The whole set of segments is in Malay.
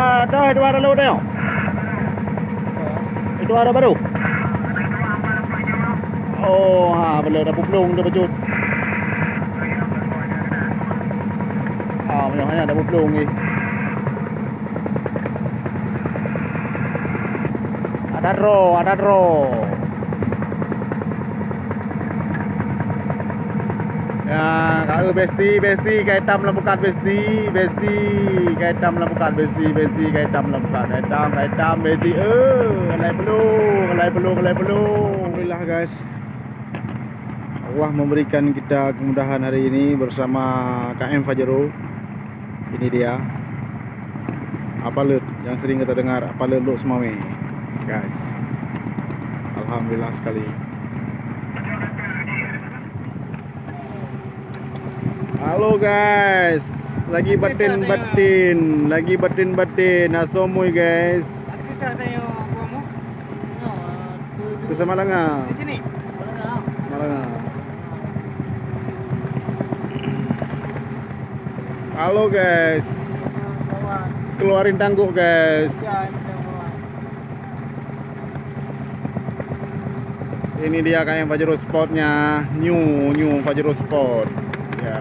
Dua ada lu tengok. Itu ada baru. Oh, boleh dah puplung dah bacut. Hanya ada puplung ni. Ada draw. Ya, kau besti kaitam lampukan besti kaitam lampukan besti kaitam lampukan kaitam besti alai perlu. Alhamdulillah guys, Allah memberikan kita kemudahan hari ini bersama KM Fajro. Ini dia apalut yang sering kita dengar, apalut Lok Semawe guys. Alhamdulillah sekali. Halo guys, lagi batin, asomoi guys. Kita Malanga. Di sini. Malanga. Halo guys. Keluarin tangguh guys. Ini dia kayak Fajro Sportnya, new Fajro Sport. Ya.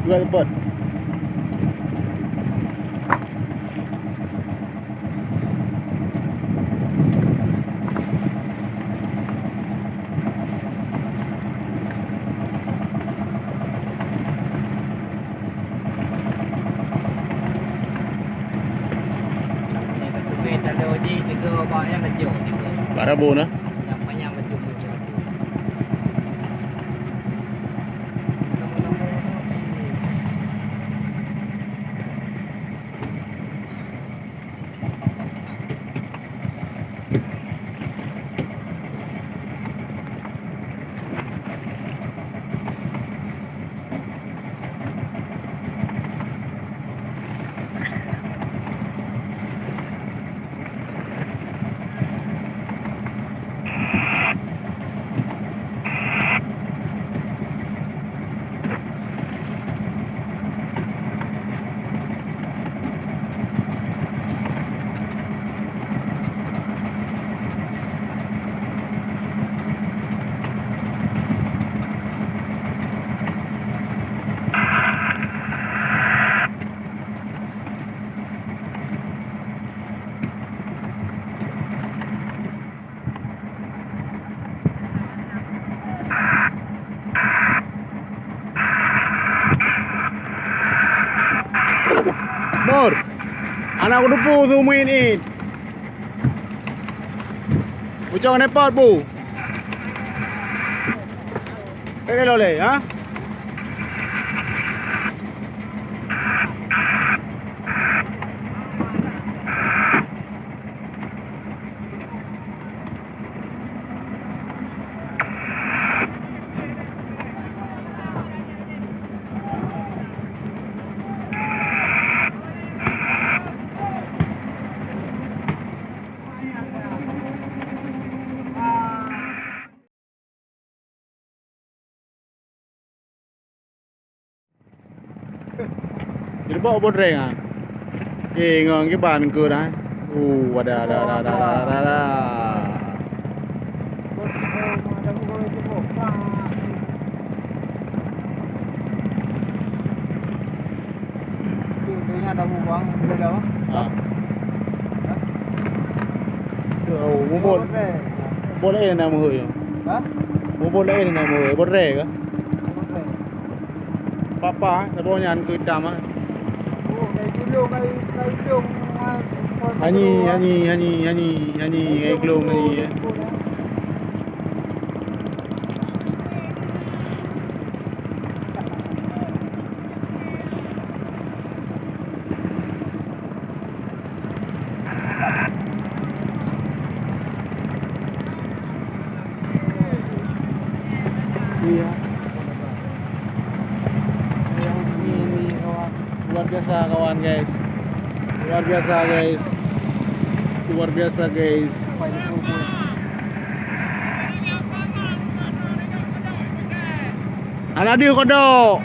Dua lepot. Barabu na? Bor, anak aku dupu tu main ini. Ucap nepot bu. Ini loleh, ha? Jadi bawa bodreng ah. Ngong cái bàn cửa đấy. Ada. Ada buang, boleh dah. Boleh nama hoi. Hah? Boleh nama hoi, bodreng ke? Papa, sebelumnya an kita mah. Hani glong ni. Iya. luar biasa kawan guys. Luar biasa guys. Luar biasa guys. Anadiu kodo.